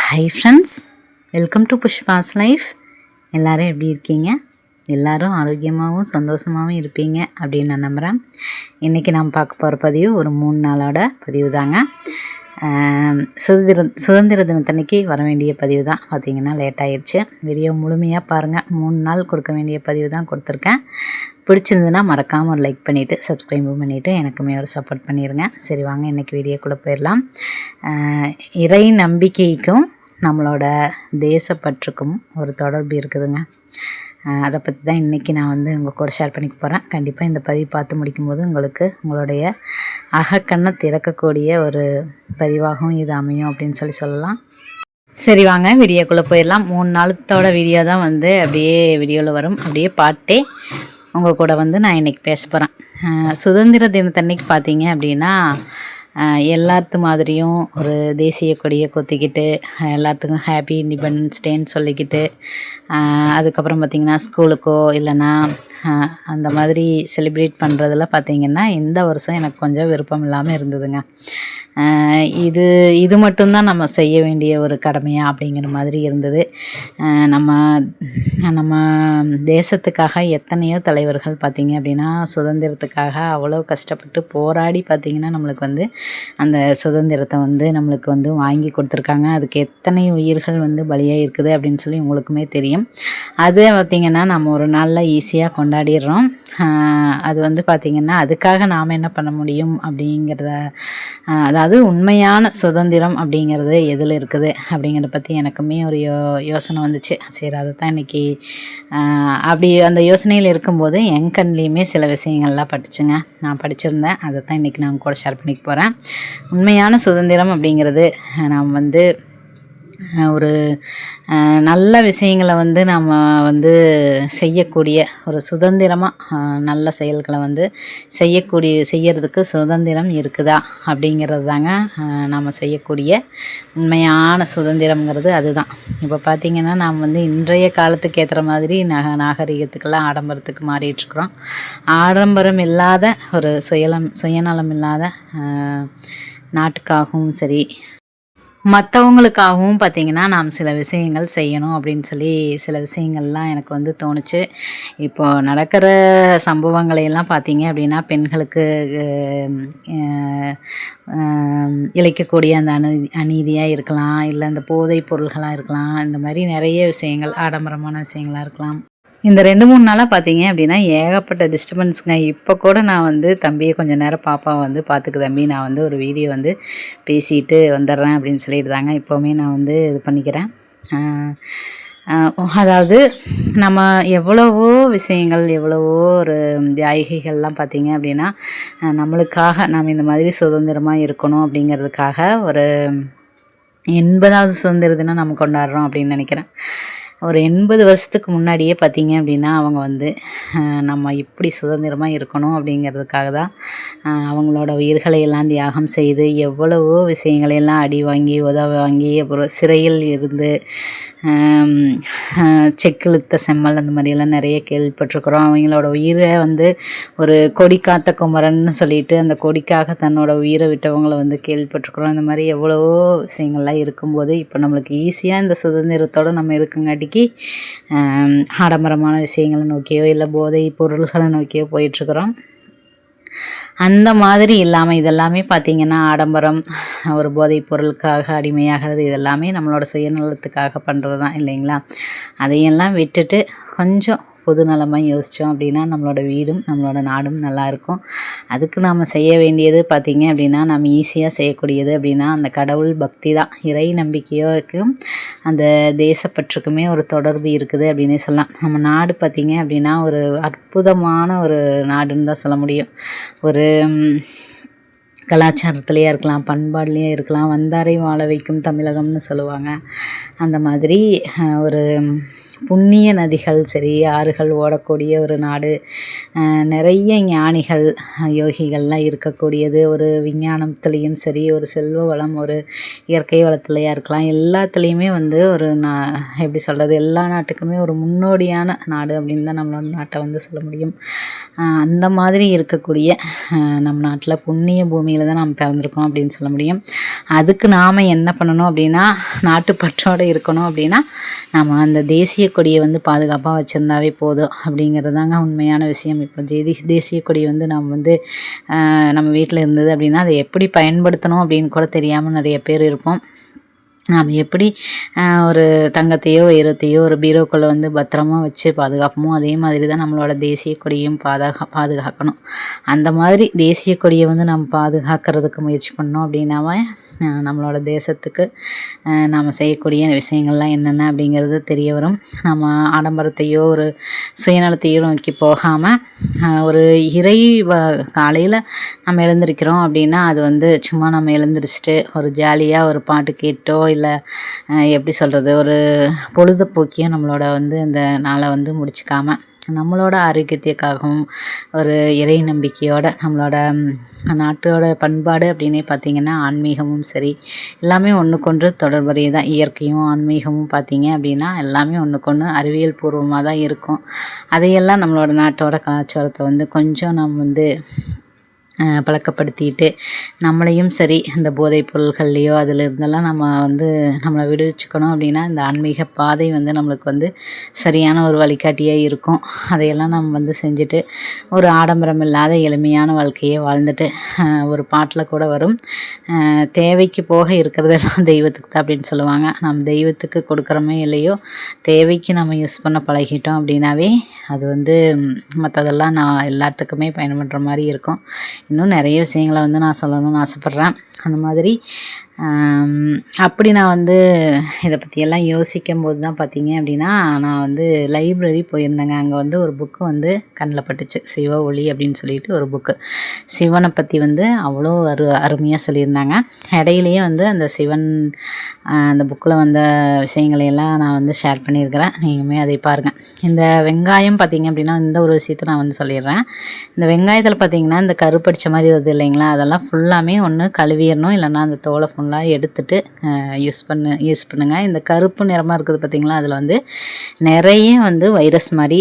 Hi friends, welcome to Pushpa's life. எல்லோரும் எப்படி இருக்கீங்க? எல்லோரும் ஆரோக்கியமாகவும் சந்தோஷமாகவும் இருப்பீங்க அப்படின்னு நான் நம்புகிறேன். இன்றைக்கி நாம் பார்க்க போகிற பதிவு ஒரு 3 நாளோட பதிவு தாங்க. சுதந்திர தினத்தன்னைக்கு வர வேண்டிய பதிவு தான். பார்த்திங்கன்னா லேட் ஆயிடுச்சு. வீடியோ முழுமையாக பாருங்கள். 3 நாள் கொடுக்க வேண்டிய பதிவு தான் கொடுத்துருக்கேன். பிடிச்சிருந்ததுன்னா மறக்காமல் ஒரு லைக் பண்ணிவிட்டு சப்ஸ்கிரைபும் பண்ணிவிட்டு எனக்குமே ஒரு சப்போர்ட் பண்ணிடுங்க. சரி வாங்க இன்றைக்கி வீடியோக்குள்ளே போயிடலாம். இறை நம்பிக்கைக்கும் நம்மளோட தேசப்பற்றுக்கும் ஒரு தொடர்பு இருக்குதுங்க. அதை பற்றி தான் இன்றைக்கி நான் உங்கள் கூட ஷேர் பண்ணிக்க போகிறேன். கண்டிப்பாக இந்த பதிவு பார்த்து முடிக்கும்போது உங்களுக்கு உங்களுடைய அகக்கண்ணை திறக்கக்கூடிய ஒரு பதிவாகவும் இது அமையும் அப்படின்னு சொல்லலாம். சரி வாங்க வீடியோக்குள்ளே போயிடலாம். 3 நாளத்தோட வீடியோ தான் அப்படியே வீடியோவில் வரும். அப்படியே பாட்டே உங்கள் கூட நான் இன்றைக்கி பேச போகிறேன். சுதந்திர தினத்தன்னைக்கு பார்த்தீங்க அப்படின்னா எல்லாத்து மாதிரியும் ஒரு தேசிய கொடியை கொத்திக்கிட்டு எல்லாத்துக்கும் ஹாப்பி இண்டிபெண்டன்ஸ் டேன்னு சொல்லிக்கிட்டு அதுக்கப்புறம் பார்த்திங்கன்னா ஸ்கூலுக்கோ இல்லைன்னா அந்த மாதிரி செலிப்ரேட் பண்ணுறதில் பார்த்திங்கன்னா இந்த வருஷம் எனக்கு கொஞ்சம் விருப்பம் இல்லாமல் இருந்ததுங்க. இது மட்டும்தான் நம்ம செய்ய வேண்டிய ஒரு கடமையா அப்படிங்கிற மாதிரி இருந்தது. நம்ம தேசத்துக்காக எத்தனையோ தலைவர்கள் பார்த்திங்க அப்படின்னா சுதந்திரத்துக்காக அவ்வளோ கஷ்டப்பட்டு போராடி பார்த்திங்கன்னா நம்மளுக்கு அந்த சுதந்திரத்தை நம்மளுக்கு வாங்கி கொடுத்துருக்காங்க. அதுக்கு எத்தனை உயிர்கள் பலியாக இருக்குது அப்படின்னு சொல்லி உங்களுக்குமே தெரியும். அது பார்த்திங்கன்னா நம்ம ஒரு நாளில் ஈஸியாக கொண்டாடிடுறோம். அது பார்த்திங்கன்னா அதுக்காக நாம் என்ன பண்ண முடியும் அப்படிங்கிறத, அதாவது உண்மையான சுதந்திரம் அப்படிங்கிறது எதில் இருக்குது அப்படிங்கிறத பற்றி எனக்குமே ஒரு யோசனை வந்துச்சு. சரி அதை தான் இன்றைக்கி அப்படி அந்த யோசனையில் இருக்கும்போது என் கண்லேயுமே சில விஷயங்கள்லாம் பட்டுச்சுங்க. நான் படிச்சிருந்தேன். அதை தான் இன்றைக்கி நான் கூட ஷேர் பண்ணிக்க போகிறேன். உண்மையான சுதந்திரம் அப்படிங்கிறது நாம் ஒரு நல்ல விஷயங்களை நம்ம செய்யக்கூடிய ஒரு சுதந்திரமாக நல்ல செயல்களை செய்யறதுக்கு சுதந்திரம் இருக்குதா அப்படிங்கிறது தாங்க நம்ம செய்யக்கூடிய உண்மையான சுதந்திரங்கிறது. அதுதான் இப்போ பார்த்திங்கன்னா நாம் இன்றைய காலத்துக்கு ஏற்ற மாதிரி நாகரிகத்துக்கெல்லாம் ஆடம்பரத்துக்கு மாறிட்டுருக்குறோம். ஆடம்பரம் இல்லாத ஒரு சுயநலம் இல்லாத நாட்டுக்காகவும் சரி மற்றவங்களுக்காகவும் பார்த்திங்கன்னா நாம் சில விஷயங்கள் செய்யணும் அப்படின்னு சொல்லி சில விஷயங்கள்லாம் எனக்கு தோணுச்சு. இப்போது நடக்கிற சம்பவங்களையெல்லாம் பார்த்திங்க அப்படின்னா பெண்களுக்கு இழைக்கக்கூடிய அந்த அநீதியாக இருக்கலாம், இல்லை இந்த போதைப் பொருள்களாக இருக்கலாம், இந்த மாதிரி நிறைய விஷயங்கள் ஆடம்பரமான விஷயங்களாக இருக்கலாம். இந்த 2-3 நாளாக பார்த்தீங்க அப்படின்னா ஏகப்பட்ட டிஸ்டர்பன்ஸுங்க. இப்போ கூட நான் தம்பியை கொஞ்சம் நேரம் பாப்பா பார்த்துக்கு தம்பி, நான் ஒரு வீடியோ பேசிட்டு வந்துடுறேன் அப்படின்னு சொல்லிடுதாங்க. இப்போவுமே நான் இது பண்ணிக்கிறேன். அதாவது நம்ம எவ்வளவோ விஷயங்கள் எவ்வளவோ ஒரு தியாகிகள்லாம் பார்த்திங்க அப்படின்னா நம்மளுக்காக நாம் இந்த மாதிரி சுதந்திரமாக இருக்கணும் அப்படிங்கிறதுக்காக ஒரு 80வது சுதந்திர தினம் நம்ம கொண்டாடுறோம் அப்படின்னு நினைக்கிறேன். ஒரு 80 வருஷத்துக்கு முன்னாடியே பார்த்திங்க அப்படின்னா அவங்க நம்ம இப்படி சுதந்திரமாக இருக்கணும் அப்படிங்கிறதுக்காக தான் அவங்களோட உயிர்களை எல்லாம் தியாகம் செய்து எவ்வளவோ விஷயங்களையெல்லாம் அடி வாங்கி வாங்கி அப்புறம் சிறையில் இருந்து செக்கிழுத்த செம்மல் அந்த மாதிரியெல்லாம் நிறைய கேள்விப்பட்டிருக்கிறோம். அவங்களோட உயிரை ஒரு கொடி காத்த குமரன்னு சொல்லிட்டு அந்த கொடிக்காக தன்னோட உயிரை விட்டவங்களை கேள்விப்பட்டிருக்கிறோம். இந்த மாதிரி எவ்வளவோ விஷயங்கள்லாம் இருக்கும்போது இப்போ நம்மளுக்கு ஈஸியாக இந்த சுதந்திரத்தோடு நம்ம இருக்குங்காட்டிக்கு ஆடம்பரமான விஷயங்களை நோக்கியோ இல்லை போதை பொருள்களை நோக்கியோ போயிட்டுருக்குறோம். அந்த மாதிரி இல்லாமல் இதெல்லாமே பார்த்திங்கன்னா ஆடம்பரம், ஒரு போதைப் பொருளுக்காக அடிமையாகிறது, இதெல்லாமே நம்மளோட சுயநலத்துக்காக பண்ணுறது தான் இல்லைங்களா? அதையெல்லாம் விட்டுட்டு கொஞ்சம் பொதுநலமாக யோசித்தோம் அப்படின்னா நம்மளோட வீடும் நம்மளோட நாடும் நல்லாயிருக்கும். அதுக்கு நாம் செய்ய வேண்டியது பார்த்திங்க அப்படின்னா நம்ம ஈஸியாக செய்யக்கூடியது அப்படின்னா அந்த கடவுள் பக்தி தான். இறை நம்பிக்கையோக்கும் அந்த தேசப்பற்றுக்குமே ஒரு தொடர்பு இருக்குது அப்படின்னே சொல்லலாம். நம்ம நாடு பார்த்திங்க அப்படின்னா ஒரு அற்புதமான ஒரு நாடுன்னு தான் சொல்ல முடியும். ஒரு கலாச்சாரத்துலேயே இருக்கலாம், பண்பாடுலேயே இருக்கலாம், வந்தாரை வாழ வைக்கும் தமிழகம்னு சொல்லுவாங்க. அந்த மாதிரி ஒரு புண்ணிய நதிகள் சரி, ஆறுகள் ஓடக்கூடிய ஒரு நாடு, நிறைய ஞானிகள் யோகிகள்லாம் இருக்கக்கூடியது, ஒரு விஞ்ஞானத்துலேயும் சரி, ஒரு செல்வ வளம், ஒரு இயற்கை வளத்துலையா இருக்கலாம், எல்லாத்துலேயுமே வந்து ஒரு எப்படி சொல்கிறது, எல்லா நாட்டுக்குமே ஒரு முன்னோடியான நாடு அப்படின்னு தான் நம்மளோட நாட்டை வந்து சொல்ல முடியும். அந்த மாதிரி இருக்கக்கூடிய நம்ம நாட்டில் புண்ணிய பூமியில் தான் நம்ம பிறந்திருக்கோம் அப்படின்னு சொல்ல முடியும். அதுக்கு நாம் என்ன பண்ணணும் அப்படின்னா, நாட்டுப்பற்றோடு இருக்கணும் அப்படின்னா நம்ம அந்த தேசிய கொடியை வந்து பாதுகாப்பாக வச்சுருந்தாவே போதும் அப்படிங்கிறது தாங்க உண்மையான விஷயம். இப்போ தேசிய கொடி வந்து நம்ம வீட்டில் இருந்தது அப்படின்னா அதை எப்படி பயன்படுத்தணும் அப்படின்னு கூட தெரியாமல் நிறைய பேர் இருப்போம். நாம் எப்படி ஒரு தங்கத்தையோ வைரத்தையோ ஒரு பீரோக்குள்ளே வந்து பத்திரமா வச்சு பாதுகாப்போமோ அதே மாதிரி தான் நம்மளோட தேசிய கொடியும் பாதுகாக்கணும். அந்த மாதிரி தேசிய கொடியை வந்து நம்ம பாதுகாக்கிறதுக்கு முயற்சி பண்ணோம் அப்படின்னாவே நம்மளோட தேசத்துக்கு நாம் செய்யக்கூடிய விஷயங்கள்லாம் என்னென்ன அப்படிங்கிறது தெரிய வரும். நம்ம ஆடம்பரத்தையோ ஒரு சுயநலத்தையோ நோக்கி போகாமல் ஒரு காலையில் நம்ம எழுந்திருக்கிறோம் அப்படின்னா அது வந்து சும்மா நம்ம எழுந்திரிச்சிட்டு ஒரு ஜாலியாக ஒரு பாட்டு கேட்டோ இல்லை எப்படி சொல்கிறது, ஒரு பொழுதுபோக்கியும் நம்மளோட வந்து அந்த நாளை வந்து முடிச்சுக்காமல் நம்மளோட ஆரோக்கியத்துக்காகவும் ஒரு இறை நம்பிக்கையோட நம்மளோட நாட்டோட பண்பாடு அப்படின்னே பார்த்திங்கன்னா ஆன்மீகமும் சரி எல்லாமே ஒன்றுக்கொன்று தொடர்புடைய தான். இயற்கையும் ஆன்மீகமும் பார்த்திங்க அப்படின்னா எல்லாமே ஒன்றுக்கொன்று அறிவியல் பூர்வமாக தான் இருக்கும். அதையெல்லாம் நம்மளோட நாட்டோட கலாச்சாரத்தை வந்து கொஞ்சம் நம்ம வந்து பழக்கப்படுத்திட்டு நம்மளையும் சரி இந்த போதைப் பொருள்கள்லையோ அதில் இருந்தெல்லாம் நம்ம வந்து நம்மளை விடுவிச்சுக்கணும் அப்படின்னா இந்த ஆன்மீக பாதை வந்து நம்மளுக்கு வந்து சரியான ஒரு வழிகாட்டியாக இருக்கும். அதையெல்லாம் நம்ம வந்து செஞ்சுட்டு ஒரு ஆடம்பரம் இல்லாத எளிமையான வாழ்க்கையை வாழ்ந்துட்டு ஒரு பாட்டில் கூட வரும், தேவைக்கு போக இருக்கிறதெல்லாம் தெய்வத்துக்கு தான் அப்படின்னு சொல்லுவாங்க. நம்ம தெய்வத்துக்கு கொடுக்குறோமே இல்லையோ தேவைக்கு நம்ம யூஸ் பண்ண பழகிட்டோம் அப்படின்னாவே அது வந்து மற்றதெல்லாம் நான் எல்லாத்துக்குமே பயன்படுற மாதிரி இருக்கும். இன்னும் நிறைய விஷயங்களை வந்து நான் சொல்லணும்னு ஆசைப்பட்றேன். அந்த மாதிரி அப்படி நான் வந்து இதை பற்றியெல்லாம் யோசிக்கும் போது தான் பார்த்திங்க அப்படின்னா நான் வந்து லைப்ரரி போயிருந்தேங்க. அங்கே வந்து ஒரு புக்கு வந்து கண்ணில் பட்டுச்சு, சிவ ஒளி அப்படின்னு சொல்லிட்டு ஒரு புக்கு. சிவனை பற்றி வந்து அவ்வளோ அருமையாக சொல்லியிருந்தாங்க. இடையிலேயே வந்து அந்த சிவன் அந்த புக்கில் வந்த விஷயங்களையெல்லாம் நான் வந்து ஷேர் பண்ணியிருக்கிறேன், நீங்களுமே அதை பாருங்கள். இந்த வெங்காயம் பார்த்திங்க அப்படின்னா இந்த ஒரு விஷயத்தை நான் வந்து சொல்லிடுறேன். இந்த வெங்காயத்தில் பார்த்திங்கன்னா இந்த கருப்படிச்ச மாதிரி வருது இல்லைங்களா, அதெல்லாம் ஃபுல்லாமே ஒன்று கழுவிடணும், இல்லைன்னா அந்த தோலை ஃபுல்லாக எடுத்துட்டு யூஸ் பண்ணுங்கள். இந்த கருப்பு நிறமாக இருக்குது பார்த்திங்களா, அதில் வந்து நிறைய வந்து வைரஸ் மாதிரி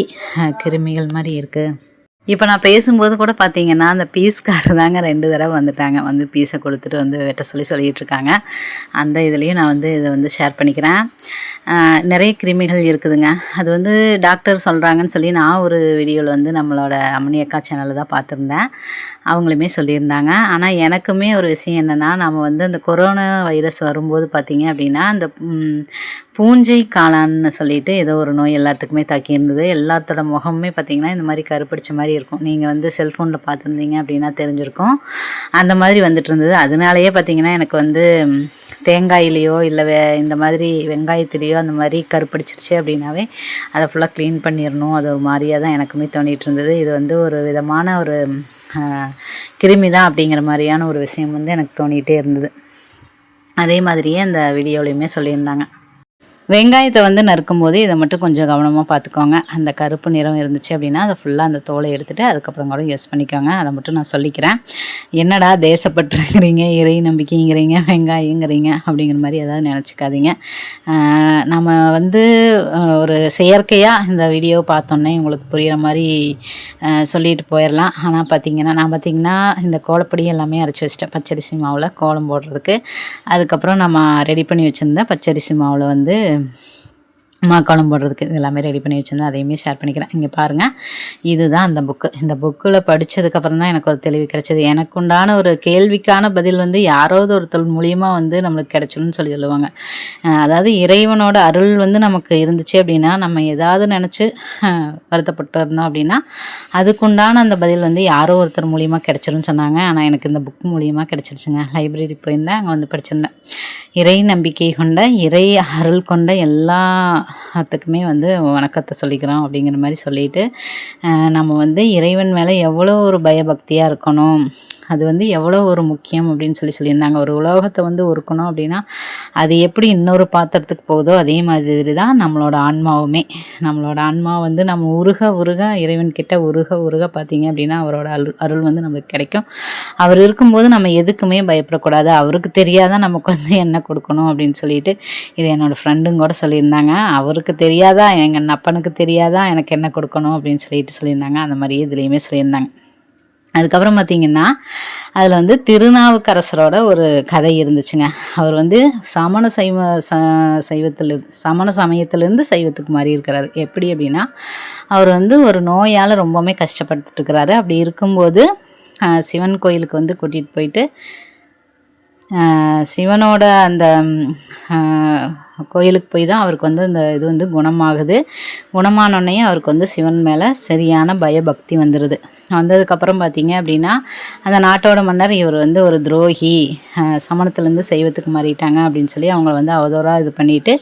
கிருமிகள் மாதிரி இருக்குது. இப்போ நான் பேசும்போது கூட பார்த்தீங்கன்னா அந்த பீஸ்காரர் தாங்க 2 தடவை வந்துட்டாங்க, வந்து பீஸை கொடுத்துட்டு வந்து வெட்ட சொல்லிகிட்ருக்காங்க. அந்த இதுலேயும் நான் வந்து இதை வந்து ஷேர் பண்ணிக்கிறேன். நிறைய கிருமிகள் இருக்குதுங்க. அது வந்து டாக்டர் சொல்கிறாங்கன்னு சொல்லி நான் ஒரு வீடியோவில் வந்து நம்மளோட அம்மணி அக்கா சேனலில் தான் பார்த்துருந்தேன், அவங்களுமே சொல்லியிருந்தாங்க. ஆனால் எனக்குமே ஒரு விஷயம் என்னென்னா, நம்ம வந்து அந்த கொரோனா வைரஸ் வரும்போது பார்த்திங்க அப்படின்னா அந்த பூஞ்சை காளான்னு சொல்லிட்டு ஏதோ ஒரு நோய் எல்லாத்துக்குமே தாக்கியிருந்தது. எல்லாத்தோட முகமுமே பார்த்திங்கன்னா இந்த மாதிரி கருப்பிடிச்ச மாதிரி இருக்கும். நீங்கள் வந்து செல்ஃபோனில் பார்த்துருந்தீங்க அப்படின்னா தெரிஞ்சிருக்கும். அந்த மாதிரி வந்துட்டு இருந்தது. அதனாலேயே பார்த்திங்கன்னா எனக்கு வந்து தேங்காயிலையோ இல்லை இந்த மாதிரி வெங்காயத்துலேயோ அந்த மாதிரி கருப்பிடிச்சிருச்சு அப்படின்னாவே அதை ஃபுல்லாக க்ளீன் பண்ணிடணும். அது ஒரு மாதிரியாக தான் எனக்குமே தோணிகிட்டு இருந்தது. இது வந்து ஒரு விதமான ஒரு கிருமி தான் அப்படிங்கிற மாதிரியான ஒரு விஷயம் வந்து எனக்கு தோணிகிட்டே இருந்தது. அதே மாதிரியே அந்த வீடியோலையுமே சொல்லியிருந்தாங்க. வெங்காயத்தை வந்து நறுக்கும்போது இதை மட்டும் கொஞ்சம் கவனமாக பார்த்துக்கோங்க. அந்த கருப்பு நிறம் இருந்துச்சு அப்படின்னா அதை ஃபுல்லாக அந்த தோலை எடுத்துகிட்டு அதுக்கப்புறம் கூட யூஸ் பண்ணிக்கோங்க. அதை மட்டும் நான் சொல்லிக்கிறேன். என்னடா தேசப்பற்றுங்கிறீங்க, இறை நம்பிக்கைங்கிறீங்க, வெங்காயங்கிறீங்க அப்படிங்கிற மாதிரி ஏதாவது நினச்சிக்காதீங்க. நம்ம வந்து ஒரு செயற்கையாக இந்த வீடியோ பார்த்தோன்னே உங்களுக்கு புரிகிற மாதிரி சொல்லிட்டு போயிடலாம். ஆனால் பார்த்திங்கன்னா இந்த கோலப்பொடி எல்லாமே அரைச்சி வச்சிட்டேன் பச்சரிசி மாவில் கோலம் போடுறதுக்கு. அதுக்கப்புறம் நம்ம ரெடி பண்ணி வச்சுருந்தேன் பச்சரிசி மாவில் வந்து மாக்காளம் போடுறதுக்கு இது எல்லாமே ரெடி பண்ணி வச்சுருந்தேன், அதையுமே ஷேர் பண்ணிக்கிறேன். இங்கே பாருங்கள், இதுதான் அந்த புக்கு. இந்த புக்கில் படித்ததுக்கப்புறம் தான் எனக்கு ஒரு தெளிவு கிடைச்சது. எனக்கு உண்டான ஒரு கேள்விக்கான பதில் வந்து யாராவது ஒருத்தர் மூலியமாக வந்து நம்மளுக்கு கிடைச்சிடும்னு சொல்லுவாங்க. அதாவது இறைவனோட அருள் வந்து நமக்கு இருந்துச்சு அப்படின்னா நம்ம ஏதாவது நினச்சி வருத்தப்பட்டு இருந்தோம் அப்படின்னா அதுக்குண்டான அந்த பதில் வந்து யாரோ ஒருத்தர் மூலியமாக கிடைச்சிரும்னு சொன்னாங்க. ஆனால் எனக்கு இந்த புக் மூலியமாக கிடச்சிருச்சுங்க. லைப்ரரி போயிருந்தேன், அங்கே வந்து படிச்சிருந்தேன். இறை நம்பிக்கை கொண்ட, இறை அருள் கொண்ட எல்லாத்துக்குமே வந்து வணக்கத்தை சொல்லிக்கிறோம் அப்படிங்கிற மாதிரி சொல்லிட்டு நம்ம வந்து இறைவன் மேலே எவ்வளோ ஒரு பயபக்தியாக இருக்கணும், அது வந்து எவ்வளோ ஒரு முக்கியம் அப்படின்னு சொல்லியிருந்தாங்க. ஒரு உலோகத்தை வந்து உருக்கணும் அப்படின்னா அது எப்படி இன்னொரு பாத்திரத்துக்கு போகுதோ அதே மாதிரி தான் நம்மளோட ஆன்மாவுமே. நம்மளோட ஆன்மா வந்து நம்ம உருக உருக இறைவன்கிட்ட உருக உருக பார்த்திங்க அப்படின்னா அவரோட அருள் வந்து நம்மளுக்கு கிடைக்கும். அவர் இருக்கும்போது நம்ம எதுக்குமே பயப்படக்கூடாது. அவருக்கு தெரியாதான் நமக்கு வந்து என்ன கொடுக்கணும் அப்படின்னு சொல்லிட்டு இது என்னோடய ஃப்ரெண்டும் கூட சொல்லியிருந்தாங்க. அவருக்கு தெரியாதா, எங்கள் அப்பனுக்கு தெரியாதா எனக்கு என்ன கொடுக்கணும் அப்படின்னு சொல்லியிருந்தாங்க. அந்த மாதிரியே இதுலேயுமே சொல்லியிருந்தாங்க. அதுக்கப்புறம் பார்த்திங்கன்னா அதில் வந்து திருநாவுக்கரசரோட ஒரு கதை இருந்துச்சுங்க. அவர் வந்து சமண சமயத்திலேருந்து சைவத்துக்கு மாறி இருக்கிறாரு. எப்படி அப்படின்னா அவர் வந்து ஒரு நோயால் ரொம்பவுமே கஷ்டப்பட்டுட்டு இருக்கிறாரு. அப்படி இருக்கும்போது சிவன் கோயிலுக்கு வந்து கூட்டிகிட்டு போயிட்டு சிவனோட அந்த கோயிலுக்கு போய் தான் அவருக்கு வந்து அந்த இது வந்து குணமாகுது. குணமானோடனே அவருக்கு வந்து சிவன் மேலே சரியான பயபக்தி வந்துடுது. வந்ததுக்கப்புறம் பார்த்திங்க அப்படின்னா அந்த நாட்டோட மன்னர் இவர் வந்து ஒரு துரோகி, சமணத்துலேருந்து சைவத்துக்கு மாறிட்டாங்க அப்படின்னு சொல்லி அவங்கள வந்து அவதூறாக இது பண்ணிவிட்டு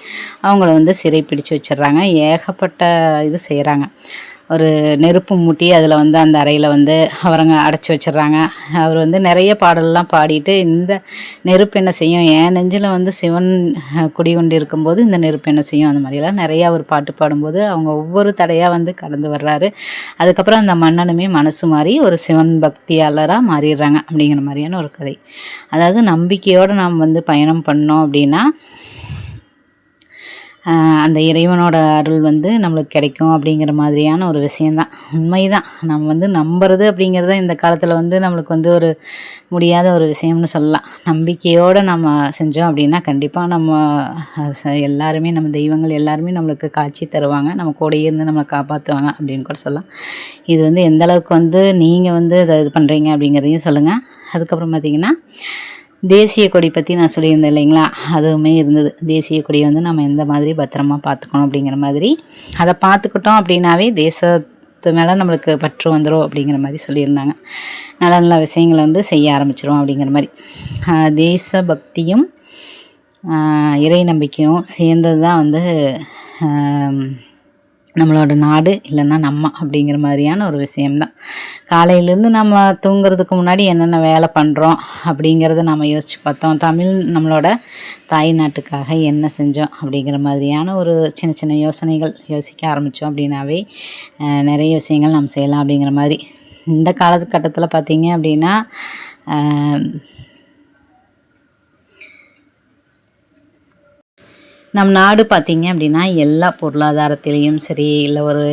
அவங்கள வந்து சிறை பிடிச்சு வச்சிடுறாங்க. ஏகப்பட்ட இது செய்கிறாங்க. ஒரு நெருப்பு மூட்டி அதில் வந்து அந்த அறையில் வந்து அவரங்க அடைச்சி வச்சிடுறாங்க. அவர் வந்து நிறைய பாடலெலாம் பாடிட்டு இந்த நெருப்பு என்ன செய்யும், என் நெஞ்சில் வந்து சிவன் குடிகொண்டு இருக்கும்போது இந்த நெருப்பு என்ன செய்யும், அந்த மாதிரிலாம் நிறையா அவர் பாட்டு பாடும்போது அவங்க ஒவ்வொரு தடையாக வந்து கடந்து வர்றாரு. அதுக்கப்புறம் அந்த மன்னனுமே மனசு மாறி ஒரு சிவன் பக்தியாளராக மாறிடுறாங்க அப்படிங்கிற மாதிரியான ஒரு கதை. அதாவது நம்பிக்கையோடு நாம் வந்து பயணம் பண்ணோம் அப்படின்னா அந்த இறைவனோட அருள் வந்து நம்மளுக்கு கிடைக்கும் அப்படிங்கிற மாதிரியான ஒரு விஷயந்தான். உண்மைதான். நம்ம வந்து நம்புறது அப்படிங்கிறத இந்த காலத்தில் வந்து நம்மளுக்கு வந்து ஒரு முடியாத ஒரு விஷயம்னு சொல்லலாம். நம்பிக்கையோடு நம்ம செஞ்சோம் அப்படின்னா கண்டிப்பாக நம்ம எல்லாருமே நம்ம தெய்வங்கள் எல்லாருமே நம்மளுக்கு காட்சி தருவாங்க, நம்ம கூடயே இருந்து நம்மளை காப்பாற்றுவாங்க அப்படின்னு கூட சொல்லலாம். இது வந்து எந்தளவுக்கு வந்து நீங்கள் வந்து இதை இது பண்ணுறீங்க அப்படிங்கிறதையும் சொல்லுங்கள். அதுக்கப்புறம் பார்த்திங்கன்னா தேசிய கொடி பற்றி நான் சொல்லியிருந்தேன் இல்லைங்களா, அதுவுமே இருந்தது. தேசிய கொடியை வந்து நம்ம எந்த மாதிரி பத்திரமா பார்த்துக்கணும் அப்படிங்கிற மாதிரி, அதை பார்த்துக்கிட்டோம் அப்படின்னாவே தேசத்து மேலே நம்மளுக்கு பற்று வந்துடும் அப்படிங்கிற மாதிரி சொல்லியிருந்தாங்க. நல்ல நல்ல விஷயங்களை வந்து செய்ய ஆரம்பிச்சிடும் அப்படிங்கிற மாதிரி. தேச பக்தியும் இறை நம்பிக்கையும் சேர்ந்தது தான் வந்து நம்மளோட நாடு இல்லைன்னா நம்ம அப்படிங்கிற மாதிரியான ஒரு விஷயம்தான். காலையிலேருந்து நம்ம தூங்குறதுக்கு முன்னாடி என்னென்ன வேலை பண்ணுறோம் அப்படிங்கிறத நம்ம யோசித்து பார்த்தோம். நம்மளோட தாய் நாட்டுக்காக என்ன செஞ்சோம் அப்படிங்கிற மாதிரியான ஒரு சின்ன சின்ன யோசனைகள் யோசிக்க ஆரம்பித்தோம் அப்படின்னாவே நிறைய விஷயங்கள் நம்ம செய்யலாம் அப்படிங்கிற மாதிரி. இந்த காலகட்டத்தில் பார்த்திங்க அப்படின்னா நம் நாடு பார்த்திங்க அப்படின்னா எல்லா பொருளாதாரத்திலையும் சரி, இல்லை ஒரு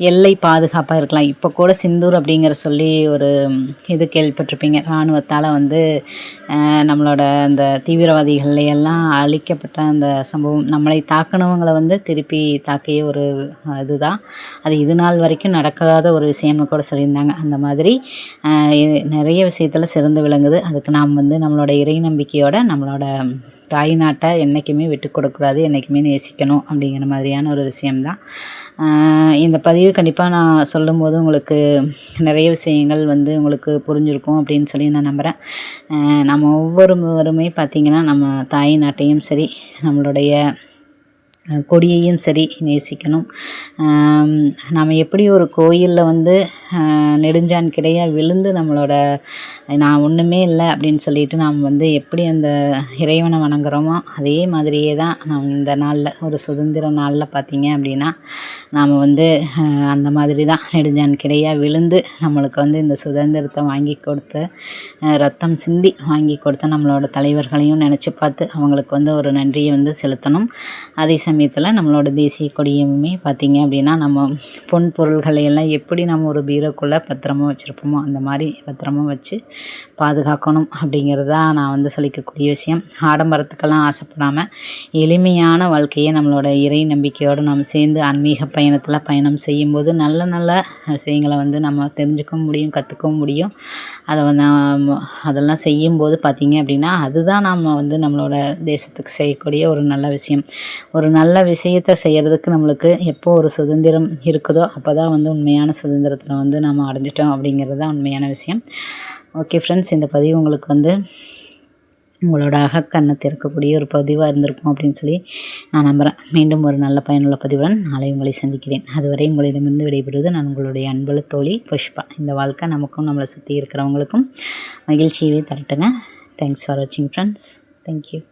எல்லை பாதுகாப்பாக இருக்கலாம். இப்போ கூட சிந்தூர் அப்படிங்கிற சொல்லி ஒரு இது கேள்விப்பட்டிருப்பீங்க. இராணுவத்தால் வந்து நம்மளோட அந்த தீவிரவாதிகள்லையெல்லாம் அழிக்கப்பட்ட அந்த சம்பவம், நம்மளை தாக்கினவங்களை வந்து திருப்பி தாக்கிய ஒரு இதுதான் அது. இது நாள் வரைக்கும் நடக்காத ஒரு விஷயம்னு கூட சொல்லியிருந்தாங்க. அந்த மாதிரி நிறைய விஷயத்தில் சிறந்து விளங்குது. அதுக்கு நாம் வந்து நம்மளோட இறை நம்பிக்கையோட நம்மளோட தாய் நாட்டை என்றைக்குமே விட்டு கொடுக்கக்கூடாது, என்றைக்குமே நேசிக்கணும் அப்படிங்கிற மாதிரியான ஒரு விஷயம்தான். இந்த பதிவு கண்டிப்பாக நான் சொல்லும்போது உங்களுக்கு நிறைய விஷயங்கள் வந்து உங்களுக்கு புரிஞ்சிருக்கும் அப்படின்னு சொல்லி நான் நம்புகிறேன். நம்ம ஒவ்வொருவருமே பார்த்திங்கன்னா நம்ம தாய் நாட்டையும் சரி, நம்மளுடைய கொடியையும் சரி நேசிக்கணும். நம்ம எப்படி ஒரு கோயிலில் வந்து நெடுஞ்சான் கிடையாக விழுந்து நம்மளோட நான் ஒன்றுமே இல்லை அப்படின்னு சொல்லிட்டு நாம் வந்து எப்படி அந்த இறைவனை வணங்குறோமோ அதே மாதிரியே தான் நாம் இந்த நாளில் ஒரு சுதந்திர நாளில் பார்த்திங்க அப்படின்னா நாம் வந்து அந்த மாதிரி தான் நெடுஞ்சான் கிடையாக விழுந்து நம்மளுக்கு வந்து இந்த சுதந்திரத்தை வாங்கி கொடுத்த ரத்தம் சிந்தி வாங்கி கொடுத்த நம்மளோட தலைவர்களையும் நினச்சி பார்த்து அவங்களுக்கு வந்து ஒரு நன்றியை வந்து செலுத்தணும். அதே சமயத்தில் நம்மளோட தேசிய கொடியுமே பார்த்திங்க அப்படின்னா நம்ம பொன் பொருள்களை எல்லாம் எப்படி நம்ம ஒரு பீரோக்குள்ளே பத்திரமா வச்சுருப்போமோ அந்த மாதிரி பத்திரமா வச்சு பாதுகாக்கணும் அப்படிங்கிறது தான் நான் வந்து சொல்லிக்கக்கூடிய விஷயம். ஆடம்பரத்துக்கெல்லாம் ஆசைப்படாமல் எளிமையான வாழ்க்கையை நம்மளோட இறை நம்பிக்கையோடு நம்ம சேர்ந்து ஆன்மீக பயணத்தில் பயணம் செய்யும்போது நல்ல நல்ல விஷயங்களை வந்து நம்ம தெரிஞ்சுக்கவும் முடியும், கற்றுக்கவும் முடியும். அதை வந்து அதெல்லாம் செய்யும்போது பார்த்திங்க அப்படின்னா அதுதான் நாம் வந்து நம்மளோட தேசத்துக்கு செய்யக்கூடிய ஒரு நல்ல விஷயம். ஒரு நல்ல விஷயத்தை செய்கிறதுக்கு நம்மளுக்கு எப்போ ஒரு சுதந்திரம் இருக்குதோ அப்போ தான் வந்து உண்மையான சுதந்திரத்தில் வந்து நம்ம அடைஞ்சிட்டோம் அப்படிங்கிறது தான் உண்மையான விஷயம். ஓகே ஃப்ரெண்ட்ஸ், இந்த பதிவு உங்களுக்கு வந்து உங்களோட அகக்கண்ணை திறக்கக்கூடிய ஒரு பதிவாக இருந்திருக்கும் அப்படின்னு சொல்லி நான் நம்புகிறேன். மீண்டும் ஒரு நல்ல பயனுள்ள பதிவுடன் நாளை உங்களை சந்திக்கிறேன். அதுவரை உங்களிடமிருந்து விடைபெறுவது நான் உங்களுடைய அன்புள்ள தோழி புஷ்பா. இந்த வாழ்க்கை நமக்கும் நம்மளை சுற்றி இருக்கிறவங்களுக்கும் மகிழ்ச்சியவே தரட்டுங்க. தேங்க்ஸ் ஃபார் வாட்சிங் ஃப்ரெண்ட்ஸ். தேங்க்யூ.